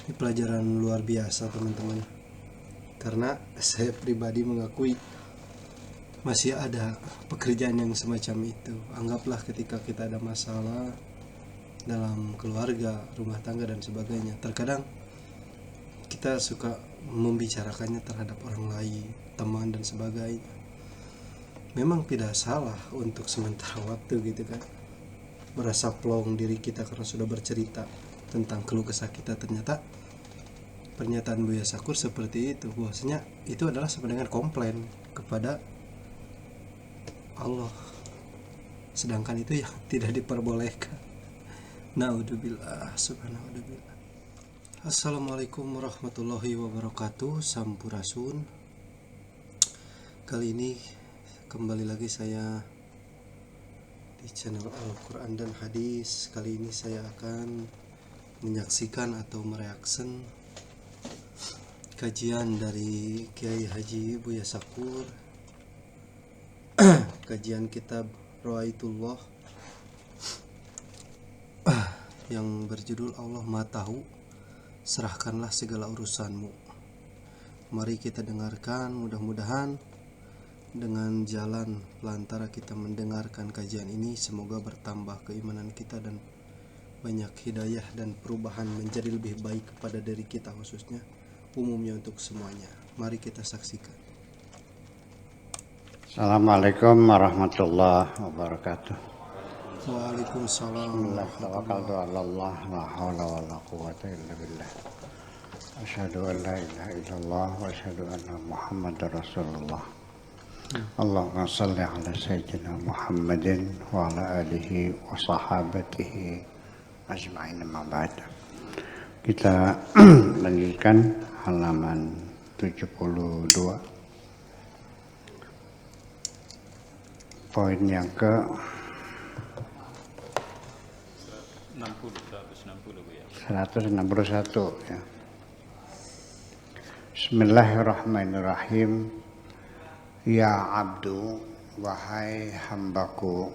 Ini pelajaran luar biasa teman-teman, karena saya pribadi mengakui masih ada pekerjaan yang semacam itu. Anggaplah ketika kita ada masalah dalam keluarga, rumah tangga dan sebagainya, terkadang kita suka membicarakannya terhadap orang lain, teman dan sebagainya. Memang tidak salah untuk sementara waktu gitu kan, merasa plong diri kita karena sudah bercerita tentang keluh kesah kita. Ternyata pernyataan Buya Sakur seperti itu, bahwasanya itu adalah sebenarnya komplain kepada Allah, sedangkan itu yang tidak diperbolehkan. Naudzubillah, subhanallah. Assalamualaikum warahmatullahi wabarakatuh. Sampurasun. Kali ini kembali lagi saya di channel Al-Quran dan Hadis. Kali ini saya akan menyaksikan atau mereaction kajian dari Kiai Haji Buya Sakur, kajian kitab Ru'aitullah yang berjudul Allah Maha Tahu, serahkanlah segala urusanmu. Mari kita dengarkan, mudah-mudahan dengan jalan pelantara kita mendengarkan kajian ini, semoga bertambah keimanan kita dan banyak hidayah dan perubahan menjadi lebih baik kepada diri kita, khususnya umumnya untuk semuanya. Mari kita saksikan. Assalamualaikum warahmatullahi wabarakatuh. Waalaikumsalam. Bismillah, tawakkaltu 'ala Allah, la haula wala quwwata illa billah. Asyhadu an la ilaha illallah wa asyhadu anna Muhammadar Rasulullah. Allahumma shalli ala sayyidina Muhammadin wa ala alihi wa sahabatihi ajma'in, amma ba'd. Kita lanjutkan halaman 72. Poin yang ke 161 ya. Bismillahirrahmanirrahim. Ya abdu, wahai hambaku,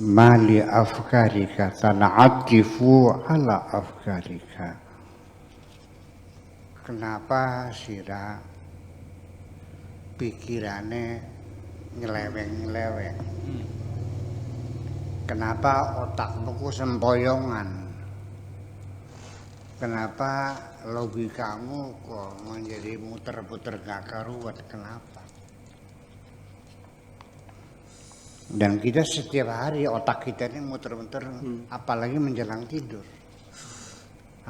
mali afkarika tana'atifu ala afkarika. Kenapa sira pikirannya nyeleweng-nyeleweng? Kenapa otakmu ku sempoyongan? Kenapa logikamu kok menjadi muter-puter gak karuan? Kenapa? Dan kita setiap hari otak kita ini muter-muter, apalagi menjelang tidur.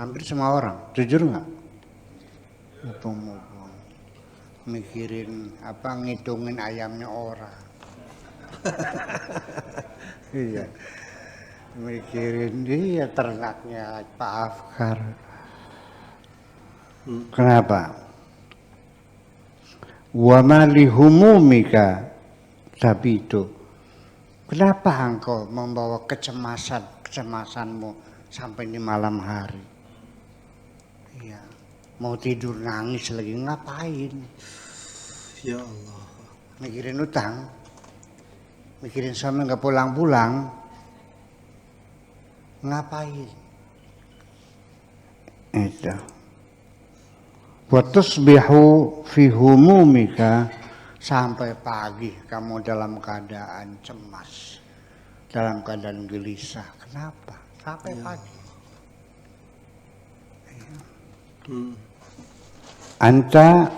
Hampir semua orang, jujur nggak? Mumpung-mumpung mikirin apa, ngitungin ayamnya orang. Iya, mikirin dia ternaknya Pak Afkar. Kenapa? Wa ma li humumika tabitu. Kenapa engkau membawa kecemasanmu sampai di malam hari? Iya, mau tidur nangis lagi, ngapain? Ya Allah. Mikirin utang, mikirin suami nggak pulang-pulang, ngapain? Itu. Wa tusbihu fi humumika, sampai pagi kamu dalam keadaan cemas, dalam keadaan gelisah. Kenapa? Sampai pagi. Anta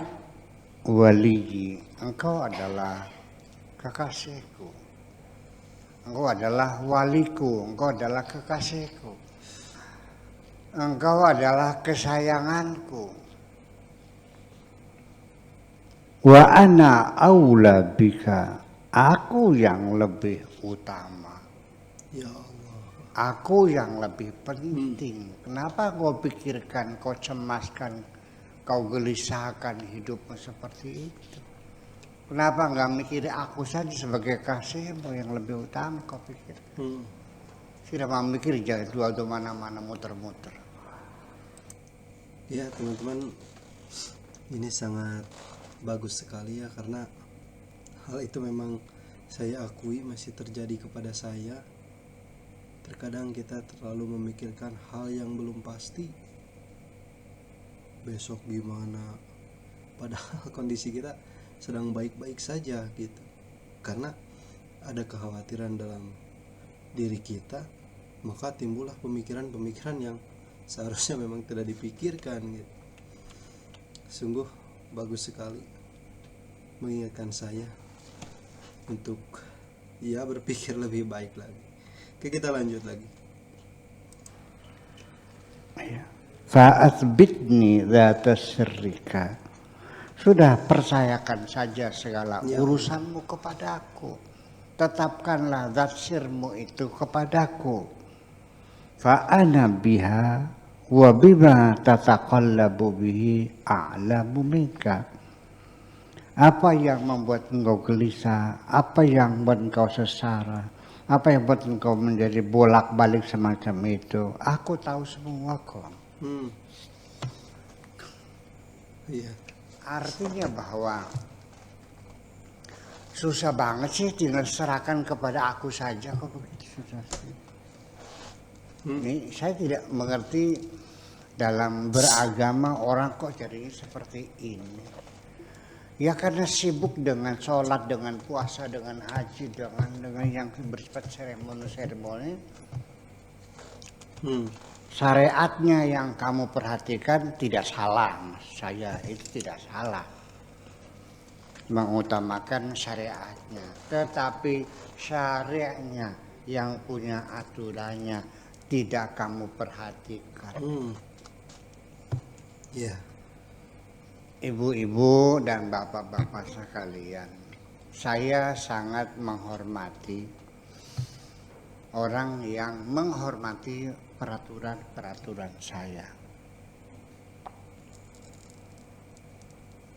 waliyi, engkau adalah kekasihku. Engkau adalah waliku, engkau adalah kekasihku. Engkau adalah kesayanganku. Wa ana aula bika, aku yang lebih utama. Ya Allah. Aku yang lebih penting. Kenapa kau pikirkan, kau cemaskan, kau gelisahkan hidupmu seperti itu? Kenapa enggak mikir aku saja sebagai kasihmu yang lebih utama kau pikir? Tidak mau mikir, jangan dua mana-mana muter-muter. Ya teman-teman, ini sangat bagus sekali ya, karena hal itu memang saya akui masih terjadi kepada saya. Terkadang kita terlalu memikirkan hal yang belum pasti, besok gimana, padahal kondisi kita sedang baik-baik saja gitu. Karena ada kekhawatiran dalam diri kita, maka timbullah pemikiran-pemikiran yang seharusnya memang tidak dipikirkan gitu. Sungguh bagus sekali mengingatkan saya untuk ya berpikir lebih baik lagi. Oke, kita lanjut lagi. Fa'athbitni dzata sirrika. Sudah, percayakan saja segala urusanmu kepadaku. Tetapkanlah zat sirmu itu kepadaku. Fa'ana biha wa bima tataqallabu bihi a'lamu minka. Apa yang membuat engkau gelisah, apa yang membuat engkau sesara, apa yang membuat engkau menjadi bolak-balik semacam itu, aku tahu semua kok. Iya. Artinya bahwa susah banget sih tinggal serahkan kepada aku saja kok begitu susah sih. Ini saya tidak mengerti dalam beragama orang kok jadinya seperti ini. Ya karena sibuk dengan sholat, dengan puasa, dengan haji, dengan yang bersifat seremoni. Syariatnya yang kamu perhatikan tidak salah, mas saya itu tidak salah. Mengutamakan syariatnya, tetapi syariatnya yang punya aturannya tidak kamu perhatikan. Iya. Ibu-ibu dan bapak-bapak sekalian, saya sangat menghormati orang yang menghormati peraturan-peraturan saya.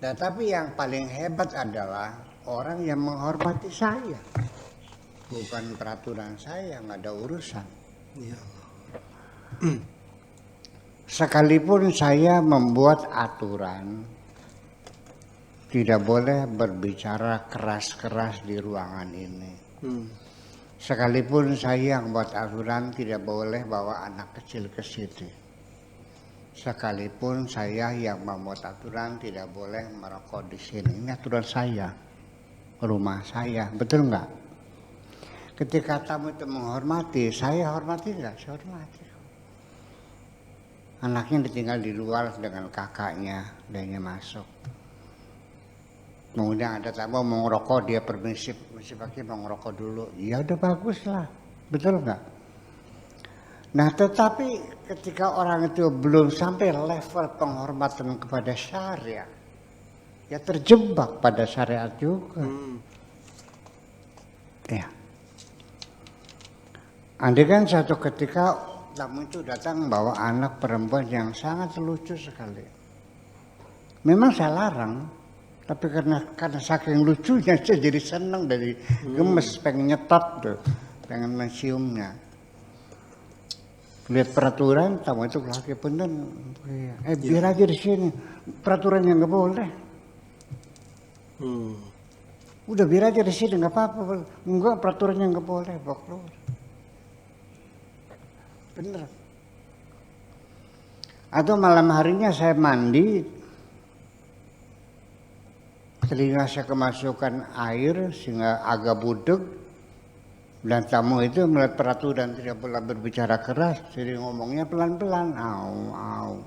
Tetapi yang paling hebat adalah orang yang menghormati saya. Bukan peraturan saya, nggak ada urusan. Ya. Sekalipun saya membuat aturan, tidak boleh berbicara keras-keras di ruangan ini. Sekalipun saya yang buat aturan tidak boleh bawa anak kecil ke situ. Sekalipun saya yang membuat aturan tidak boleh merokok di sini. Ini aturan saya, rumah saya, betul nggak? Ketika tamu itu menghormati, saya hormati nggak? Saya hormati. Anaknya ditinggal di luar dengan kakaknya, dia masuk. Kemudian ada tamu mau ngerokok, dia permisi pakai mau ngerokok dulu. Ya udah bagus lah, betul nggak? Nah tetapi ketika orang itu belum sampai level penghormatan kepada syariat, ya terjebak pada syariat juga. Ya. Andai kan satu ketika tamu itu datang bawa anak perempuan yang sangat lucu sekali. Memang saya larang. Tapi karena saking lucunya saya jadi senang, dari gemes, pengen nyetot tuh, pengen menciumnya. Lihat peraturan, tamu itu laki bener, biar aja di sini, peraturannya nggak boleh. Udah biar aja di sini nggak apa-apa, enggak peraturannya nggak boleh, bawa keluar. Bener. Atau malam harinya saya mandi. Telinga saya kemasukan air sehingga agak budek, dan tamu itu melihat peraturan tidak boleh berbicara keras, jadi ngomongnya pelan-pelan, au.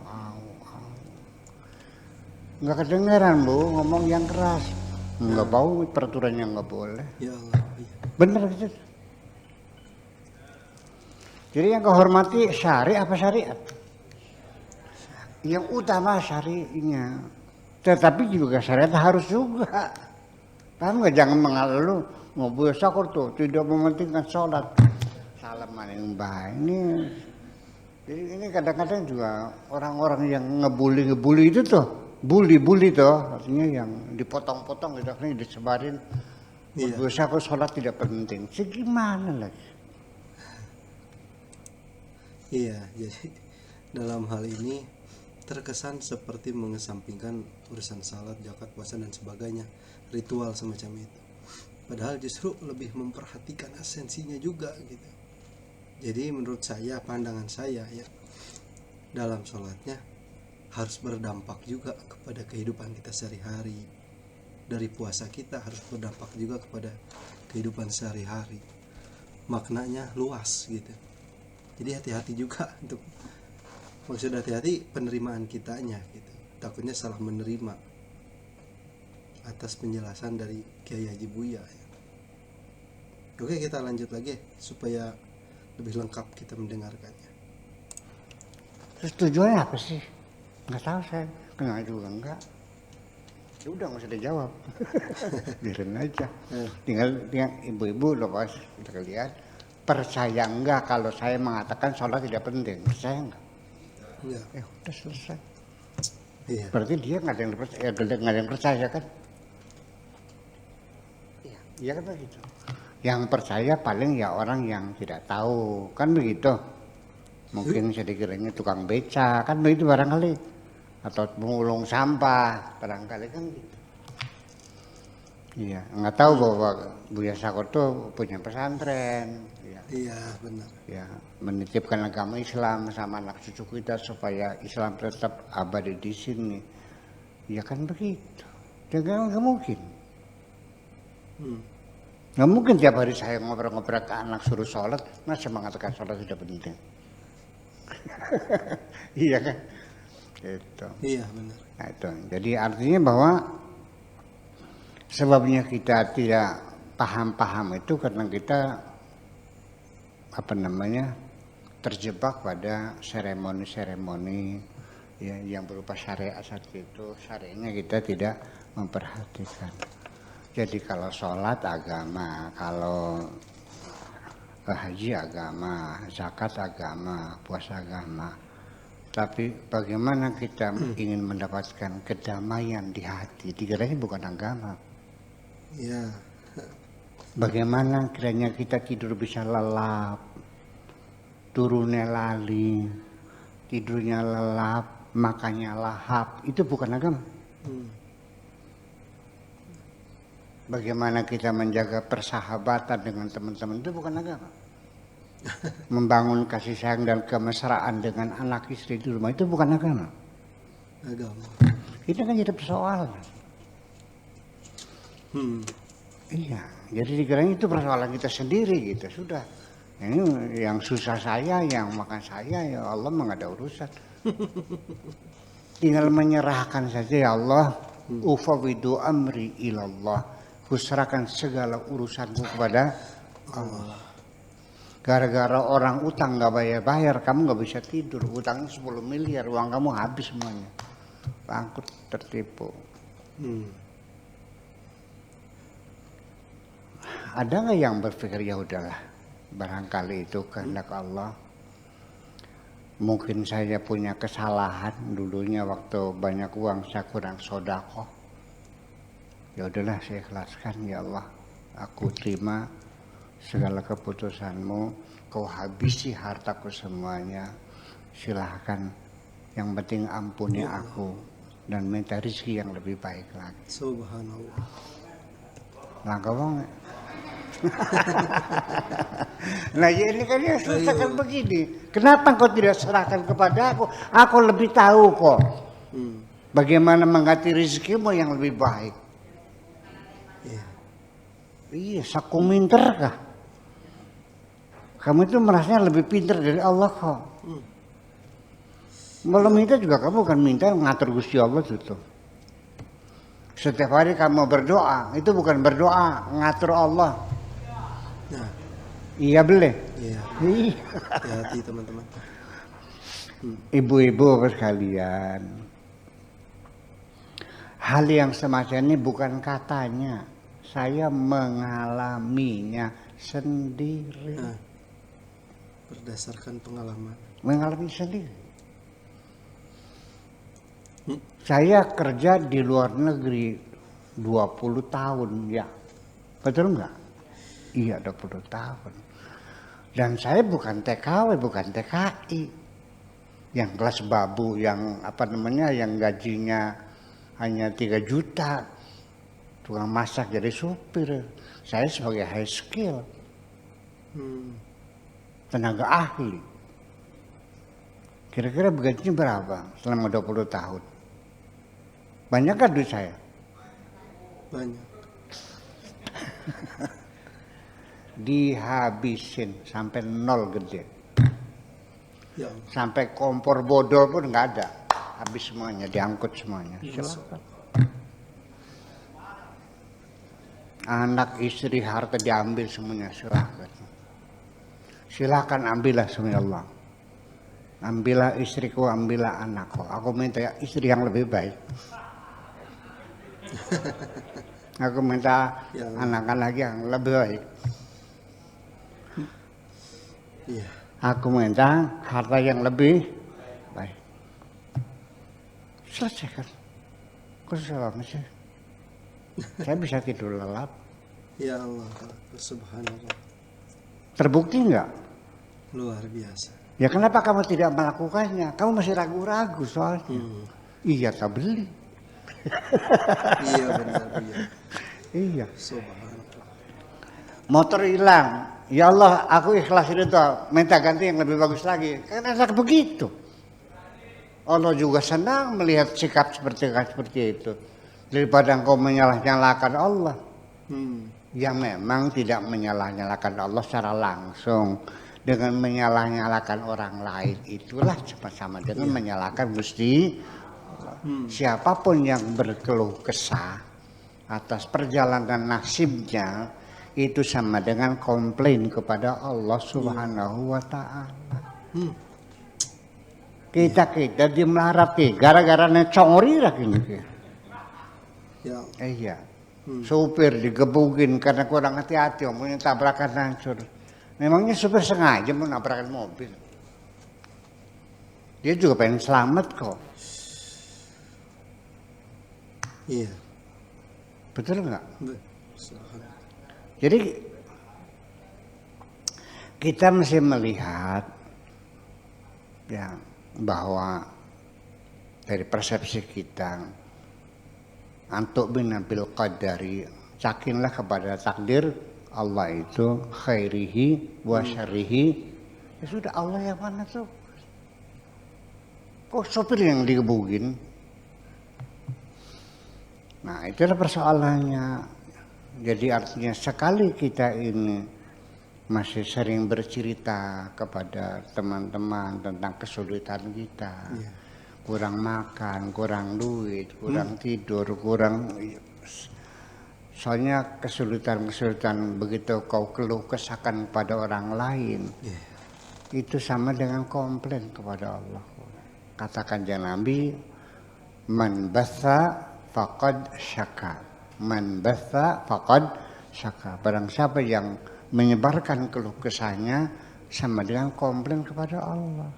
Nggak kedengeran bu, ngomong yang keras, nggak tahu peraturannya nggak boleh. Ya Allah. Bener gitu. Jadi yang kehormati syari apa syariat? Yang utama syari'nya. Tetapi juga syariat harus juga. Paham nggak? Jangan mengalu mau syakur tuh tidak mementingkan sholat. Salam maning baik ini. Jadi ini kadang-kadang juga orang-orang yang ngebully itu tuh, bully tuh, artinya yang dipotong-potong gitu, akhirnya disebarin. Syakur sholat tidak penting. Segimana lagi? Iya, jadi dalam hal ini terkesan seperti mengesampingkan urusan salat, zakat, puasa dan sebagainya, ritual semacam itu. Padahal justru lebih memperhatikan esensinya juga gitu. Jadi menurut saya, pandangan saya ya, dalam sholatnya harus berdampak juga kepada kehidupan kita sehari-hari. Dari puasa kita harus berdampak juga kepada kehidupan sehari-hari. Maknanya luas gitu. Jadi hati-hati juga untuk, maksud hati-hati penerimaan kitanya gitu. Takutnya salah menerima atas penjelasan dari Kiai Haji Buya ya. Oke, kita lanjut lagi supaya lebih lengkap kita mendengarkannya. Terus tujuannya apa sih? Nggak tahu saya, kenal juga enggak. Ya udah nggak usah dijawab, biarin aja. Tinggal ibu-ibu udah pas udah lihat percaya enggak kalau saya mengatakan sholat tidak penting, percaya enggak? Enggak. Ya udah selesai. Iya. Berarti dia nggak ada yang percaya, nggak ada yang percaya kan? Iya kan begitu. Yang percaya paling ya orang yang tidak tahu, kan begitu. Mungkin saya dikiranya tukang beca, kan begitu barangkali. Atau pemulung sampah, barangkali kan gitu. Iya, nggak tahu bahwa Buya Sakur tuh punya pesantren. Ya. Iya, benar. Ya, menitipkan agama Islam sama anak cucu kita supaya Islam tetap abadi di sini. Ya kan begitu. Jangan nggak mungkin. Nggak mungkin tiap hari saya ngobrol-ngobrol ke anak suruh sholat, masa mengatakan sholat tidak penting. Iya kan? Gitu. Iya, benar. Nah, itu. Jadi artinya bahwa sebabnya kita tidak paham-paham itu karena kita terjebak pada seremoni-seremoni ya, yang berupa syariat saat itu. Syariatnya kita tidak memperhatikan. Jadi kalau sholat agama, kalau haji agama, zakat agama, puasa agama. Tapi bagaimana kita ingin mendapatkan kedamaian di hati, dikiranya bukan agama. Iya. Bagaimana kiranya kita tidur bisa lelap, turunnya lali, tidurnya lelap, makannya lahap, itu bukan agama. Bagaimana kita menjaga persahabatan dengan teman-teman, itu bukan agama. Membangun kasih sayang dan kemesraan dengan anak istri di rumah, itu bukan agama. Agama. Itu kan jadi persoalan. Iya, jadi dikiranya itu persoalan kita sendiri gitu, sudah. Ini yang susah saya, yang makan saya, ya Allah nggak ada urusan. Tinggal menyerahkan saja, ya Allah, ufawidu amri ilallah. Kuserahkan segala urusanku kepada Allah. Gara-gara orang utang nggak bayar-bayar, kamu nggak bisa tidur. Utangnya 10 miliar, uang kamu habis semuanya. Bangkrut, tertipu. Ada nggak yang berpikir ya udahlah, barangkali itu kehendak Allah. Mungkin saya punya kesalahan dulunya waktu banyak uang saya kurang sedekah. Ya udahlah, saya ikhlaskan, ya Allah. Aku terima segala keputusanmu, kau habisi hartaku semuanya. Silahkan, yang penting ampuni aku dan minta rezeki yang lebih baik lagi. Subhanallah. Langkah banget. Nah ya ini kan ya susah kan begini. Kenapa kau tidak serahkan kepada aku? Aku lebih tahu kok. Bagaimana mengganti rezekimu yang lebih baik. Iya, saku minter kah? Kamu itu merasanya lebih pintar dari Allah kok. Kalau minta juga kamu kan minta ngatur Gusti Allah itu. Setiap hari kamu berdoa, itu bukan berdoa, ngatur Allah. Nah, iya boleh. iya. Iya. Hati-hati teman-teman. Ibu-ibu sekalian, hal yang semacam ini bukan katanya, saya mengalaminya sendiri. Nah, berdasarkan pengalaman. Mengalami sendiri. Saya kerja di luar negeri 20 tahun ya. Betul enggak? Iya 20 tahun. Dan saya bukan TKW, bukan TKI. Yang kelas babu, yang yang gajinya hanya 3 juta. Tukang masak jadi supir. Saya sebagai high skill. Tenaga ahli. Kira-kira gajinya berapa selama 20 tahun? Banyak kan duit saya? Banyak. Dihabisin sampai nol gede. Ya Allah. Sampai kompor bodol pun nggak ada. Habis semuanya, diangkut semuanya. Silakan. Anak, istri, harta diambil semuanya. Silakan. Silakan ambillah semuanya Allah. Ambillah istriku, ambillah anakku. Aku minta istri yang lebih baik. Aku minta Ya Allah. anak-anak yang lebih baik. Iya. Aku minta harta yang lebih baik. Selesai kan? Kok susah banget sih? Saya bisa tidur lelap. Ya Allah, subhanallah. Terbukti nggak? Luar biasa. Ya kenapa kamu tidak melakukannya? Kamu masih ragu-ragu soalnya. Iya, tak beli. Iya benar, iya. Iya. Subhanallah. Motor hilang. Ya Allah, aku ikhlasin itu. Minta ganti yang lebih bagus lagi. Kan enak begitu. Allah juga senang melihat sikap seperti itu. Daripada engkau menyalah-nyalakan Allah. Yang memang tidak menyalah-nyalakan Allah secara langsung. Dengan menyalah-nyalakan orang lain. Itulah sama-sama dengan menyalahkan Gusti. Siapapun yang berkeluh kesah atas perjalanan nasibnya, itu sama dengan komplain kepada Allah Subhanahu wa ta'ala. Kita dia melarat gara-gara necongori lagi nih. Ya. Iya. Supir digebukin karena kurang hati-hati, omongnya tabrakan hancur. Memangnya supir sengaja mau nabrakan mobil. Dia juga pengen selamat kok. Iya. Betul nggak? Subhanallah. Jadi kita mesti melihat ya bahwa dari persepsi kita antuk binabil qadari, yakinlah kepada takdir Allah itu khairihi wa syarrihi. Ya sudah, Allah yang mana tuh? Kok sopir yang digebukin? Nah, itulah persoalannya. Jadi artinya sekali kita ini masih sering bercerita kepada teman-teman tentang kesulitan kita, kurang makan, kurang duit, kurang tidur, kurang. Soalnya kesulitan begitu kau keluh kesahkan pada orang lain, itu sama dengan komplain kepada Allah. Katakan jangan Nabi, man batha faqad syaka. Man batha faqad syaka. Barang siapa yang menyebarkan keluh kesahnya sama dengan komplain kepada Allah.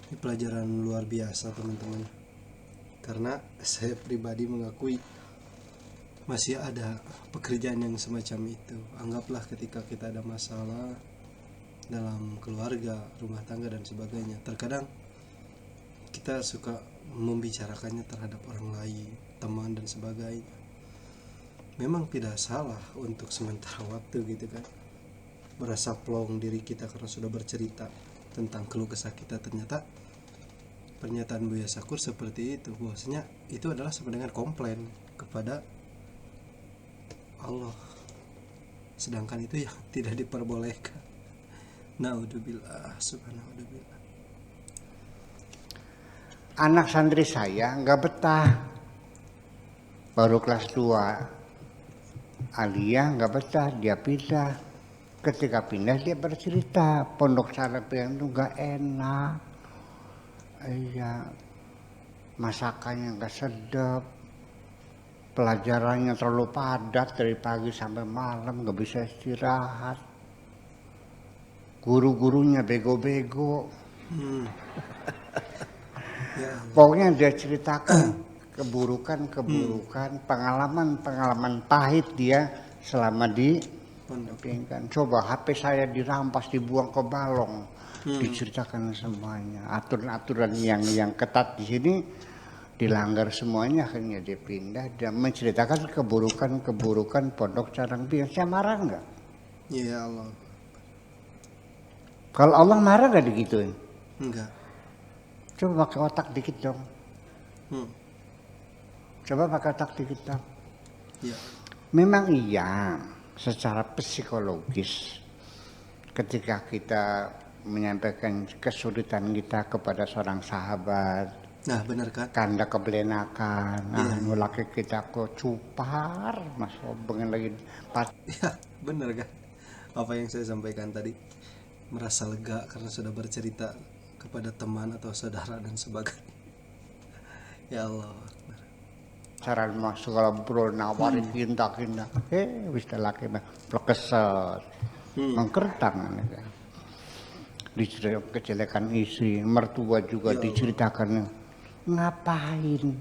Ini pelajaran luar biasa teman-teman. Karena saya pribadi mengakui masih ada pekerjaan yang semacam itu. Anggaplah ketika kita ada masalah dalam keluarga, rumah tangga dan sebagainya. Terkadang kita suka membicarakannya terhadap orang lain, teman dan sebagainya. Memang tidak salah untuk sementara waktu gitu kan, merasa plong diri kita karena sudah bercerita tentang keluh kesah kita. Ternyata pernyataan Buya Syakur seperti itu, bahwasanya itu adalah sama dengan komplain kepada Allah, sedangkan itu yang tidak diperbolehkan. Naudzubillah, subhanallah. Anak santri saya nggak betah, baru kelas 2 Aliyah nggak betah, dia pindah. Ketika pindah dia bercerita pondok pesantren itu nggak enak, iya, masakannya nggak sedap, pelajarannya terlalu padat dari pagi sampai malam, nggak bisa istirahat, guru-gurunya bego-bego. Pokoknya dia ceritakan keburukan, pengalaman pahit dia selama di pondok. Coba HP saya dirampas, dibuang ke balong, diceritakan semuanya. Aturan-aturan yang ketat di sini dilanggar semuanya, akhirnya dia pindah dan menceritakan keburukan pondok Carang Biang. Saya marah nggak? Ya Allah. Kalau Allah marah gak digituin? Enggak. Coba pakai otak dikit dong. Hmm. Coba pakai otak dikit dong. Ya. Memang iya, secara psikologis ketika kita menyampaikan kesulitan kita kepada seorang sahabat, Nah, benar kan? kanda kebelenakan, Iya, iya. laki kita kok cupar, mas pengen lagi pas. Ya, benar kan? Apa yang saya sampaikan tadi, merasa lega karena sudah bercerita kepada teman atau saudara dan sebagainya. Ya Allah. Saran masuk kalau bro nawari kinta, wis laki mah plekesot, mengkertang kan. Diceritakan kejelekan istri, mertua juga Ya Allah. diceritakan. Ngapain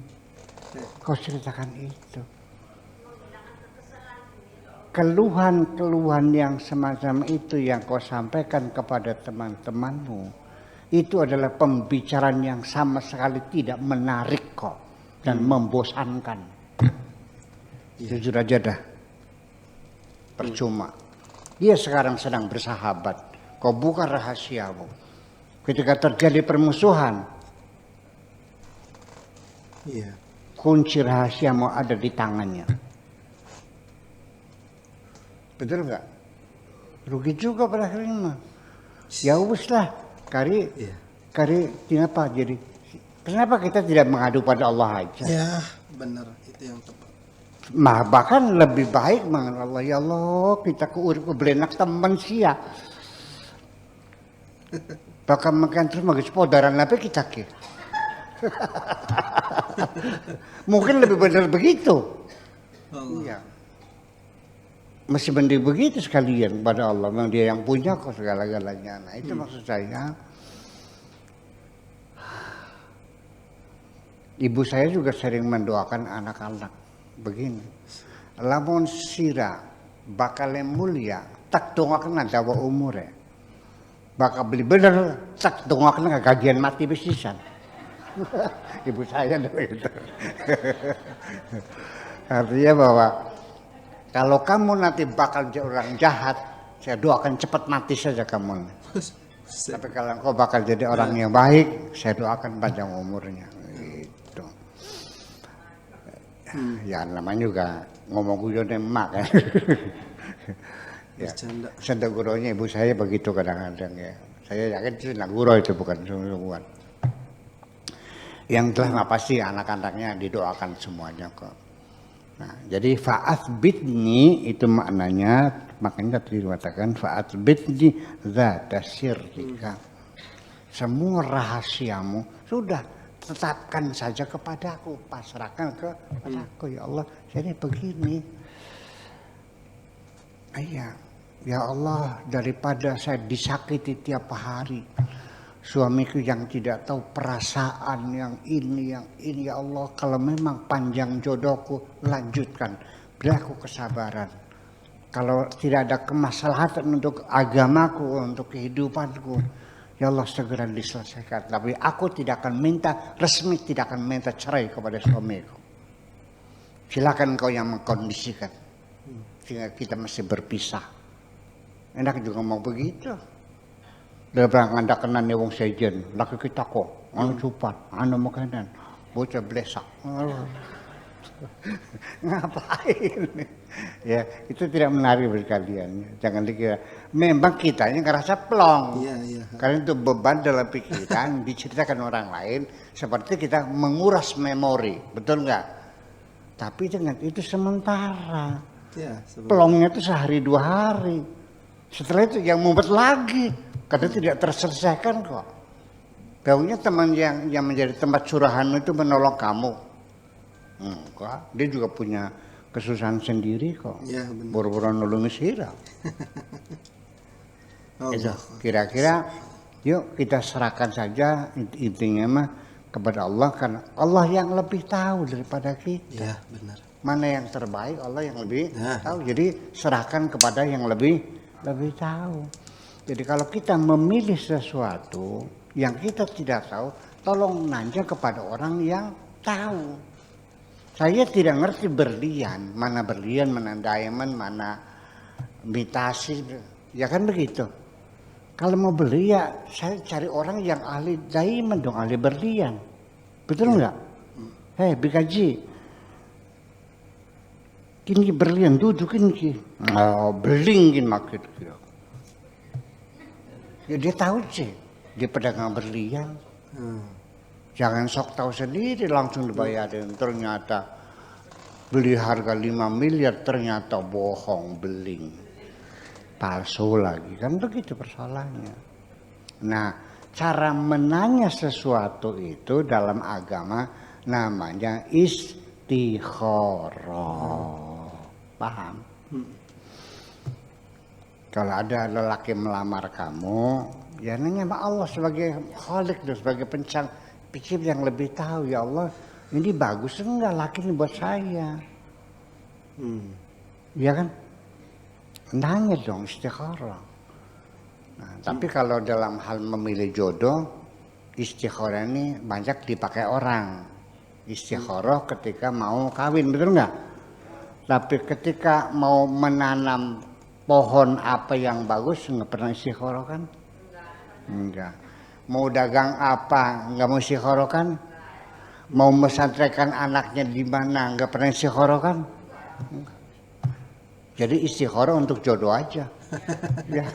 kau ceritakan itu? Keluhan-keluhan yang semacam itu yang kau sampaikan kepada teman-temanmu, itu adalah pembicaraan yang sama sekali tidak menarik kok dan membosankan. Jujur aja dah, percuma. Dia sekarang sedang bersahabat, kau buka rahasiamu. Ketika terjadi permusuhan, Iya. kunci rahasiamu ada di tangannya. Betul nggak? Rugi juga pada akhirnya. Ya wis lah, kari kenapa jadi? Kenapa kita tidak mengadu pada Allah aja? Ya, benar, itu yang tepat. Bahkan lebih baik mengenal Allah. Ya Allah, kita urip belenak teman sia. Bahkan makan terus magis podaran apa kita ke? Mungkin lebih benar begitu. Allah. Iya. Masih mending begitu sekalian pada Allah. Memang dia yang punya kok segala-galanya. Nah itu maksud saya. Ibu saya juga sering mendoakan anak-anak begini. Lamun sira bakal mulia tak dongakan dawa umure. Bakal beli bener tak dongakan gagian mati besisan. Ibu saya begitu. Artinya bahwa kalau kamu nanti bakal jadi orang jahat, saya doakan cepat mati saja kamu. Tapi kalau kau bakal jadi orang yang baik, saya doakan panjang umurnya. Gitu. Ya namanya juga ngomong guyon emak kan. Ya, sendaguronya ibu saya begitu kadang-kadang ya. Saya yakin itu sendaguro itu bukan sungguhan. Yang telah pasti anak-anaknya didoakan semuanya kok. Nah, jadi fa'athbitni itu maknanya, makanya tadi dikatakan fa'athbitni zata sirrika. Semua rahasiamu sudah tetapkan saja kepadaku, pasrahkan kepadaku ya Allah. Jadi begini. Iya, ya Allah, daripada saya disakiti tiap hari, suamiku yang tidak tahu perasaan yang ini ya Allah, kalau memang panjang jodohku lanjutkan, beri aku kesabaran. Kalau tidak ada kemaslahatan untuk agamaku, untuk kehidupanku, ya Allah segera diselesaikan. Tapi aku tidak akan minta resmi, tidak akan minta cerai kepada suamiku. Silakan kau yang mengkondisikan, sehingga kita masih berpisah. Enak juga mau begitu. Dia bilang anda kenan nih wong sejen, laki kita kok, anu cupat, anu makanan, bocah blesak. Ngapain? Ya itu tidak menarik bagi kalian. Jangan dikira. Memang kitanya ngerasa plong. Iya. Karena itu beban dalam pikiran diceritakan orang lain, seperti kita menguras memori, betul nggak? Tapi dengan itu sementara. Ya, Plongnya itu sehari 2 hari. Setelah itu yang mumet lagi. Karena tidak terselesaikan kok. Tahunya teman yang menjadi tempat curahan itu menolong kamu. Enggak, dia juga punya kesusahan sendiri kok. Ya, benar. Boro-boro nolong sira. Kira-kira yuk kita serahkan saja intinya mah kepada Allah, karena Allah yang lebih tahu daripada kita. Ya, benar. Mana yang terbaik Allah yang lebih tahu. Jadi serahkan kepada yang lebih tahu. Jadi kalau kita memilih sesuatu yang kita tidak tahu, tolong nanya kepada orang yang tahu. Saya tidak ngerti berlian, mana diamond, mana imitasi, ya kan begitu. Kalau mau beli ya saya cari orang yang ahli diamond dong, ahli berlian. Betul nggak? Bikaji. Kini berlian dudukin ki. Belingin makin gitu. Ya dia tahu sih, dia pedagang berlian. Jangan sok tahu sendiri langsung dibayarin. Ternyata beli harga 5 miliar ternyata bohong, beling. Palsu lagi, kan begitu persoalannya. Nah, cara menanya sesuatu itu dalam agama namanya istikharah. Paham? Kalau ada lelaki melamar kamu, ya nanya sama Allah sebagai khalik, sebagai pikir yang lebih tahu. Ya Allah, ini bagus enggak laki ini buat saya? Ya kan? Nanya dong istikharah. Nah, tapi kalau dalam hal memilih jodoh, istikharah ini banyak dipakai orang. Istikharah ketika mau kawin, betul nggak? Tapi ketika mau menanam pohon apa yang bagus, nggak pernah istikharah kan? Enggak. Mau dagang apa, nggak mau istikharah kan? Mau mesantrekan anaknya di mana, nggak pernah istikharah kan? Enggak. Jadi istikharah untuk jodoh aja. Ya.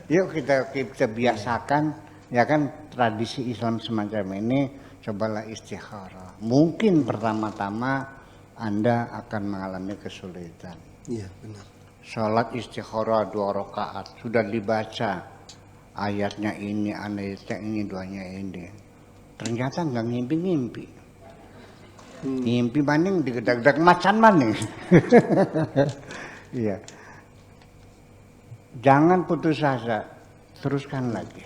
Yuk kita biasakan, ya kan, tradisi Islam semacam ini. Cobalah istikharah. Mungkin pertama-tama Anda akan mengalami kesulitan. Iya, benar. Sholat istikharah 2 rakaat sudah dibaca ayatnya ini, ayatnya ini, doanya ini. Ternyata nggak ngimpi-ngimpi. Ngimpi maning digedak-gedak macan maning. Iya. Jangan putus asa, teruskan lagi.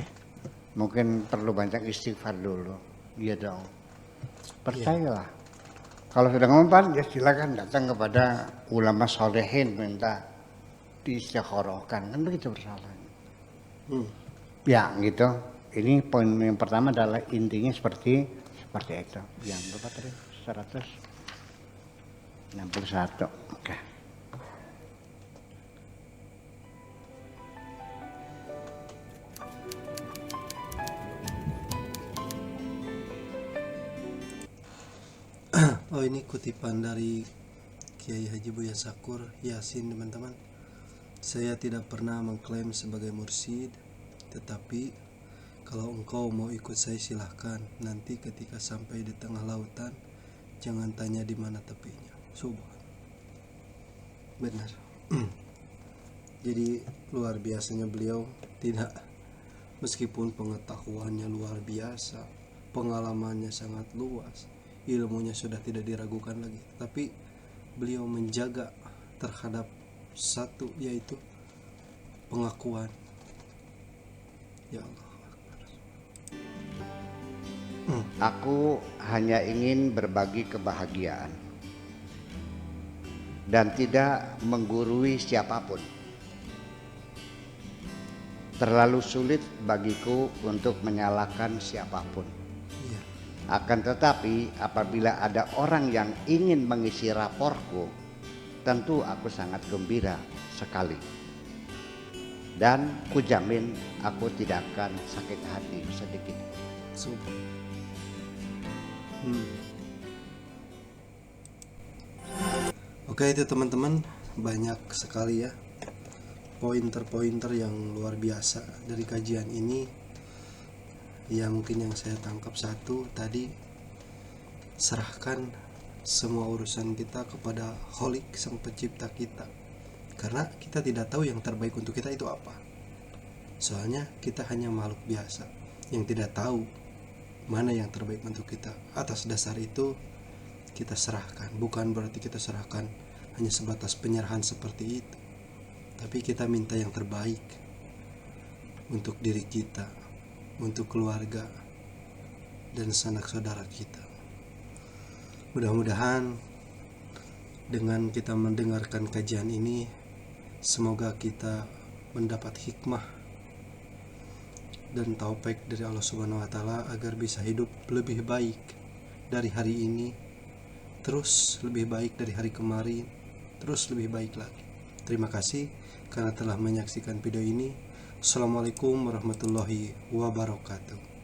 Mungkin perlu banyak istighfar dulu. Iya dong. Percayalah. Kalau sudah mempan, ya silakan datang kepada ulama solehin minta diistikharahkan. Kan begitu persoalannya. Ya gitu. Ini poin yang pertama adalah intinya seperti itu. Yang berapa tadi? 161. Oke. Oh, ini kutipan dari Kiai Haji Buya Sakur Yasin, teman-teman. Saya tidak pernah mengklaim sebagai mursyid, tetapi kalau engkau mau ikut saya silahkan. Nanti ketika sampai di tengah lautan, jangan tanya di mana tepinya. Subhan. Benar. Jadi luar biasanya beliau, tidak, meskipun pengetahuannya luar biasa, pengalamannya sangat luas, ilmunya sudah tidak diragukan lagi, tapi beliau menjaga terhadap satu, yaitu pengakuan. Ya Allah. Aku hanya ingin berbagi kebahagiaan dan tidak menggurui siapapun. Terlalu sulit bagiku untuk menyalahkan siapapun. Iya. Akan tetapi apabila ada orang yang ingin mengisi raporku, tentu aku sangat gembira sekali. Dan kujamin aku tidak akan sakit hati sedikit. Subhan. Oke, itu teman-teman, banyak sekali ya pointer-pointer yang luar biasa dari kajian ini. Ya mungkin yang saya tangkap satu tadi, serahkan semua urusan kita kepada Kholik, sang pencipta kita, karena kita tidak tahu yang terbaik untuk kita itu apa. Soalnya kita hanya makhluk biasa yang tidak tahu mana yang terbaik untuk kita. Atas dasar itu kita serahkan. Bukan berarti kita serahkan hanya sebatas penyerahan seperti itu, tapi kita minta yang terbaik untuk diri kita, untuk keluarga dan sanak saudara kita. Mudah-mudahan dengan kita mendengarkan kajian ini, semoga kita mendapat hikmah dan taufik dari Allah Subhanahu wa taala agar bisa hidup lebih baik dari hari ini, terus lebih baik dari hari kemarin, terus lebih baik lagi. Terima kasih karena telah menyaksikan video ini. Assalamualaikum warahmatullahi wabarakatuh.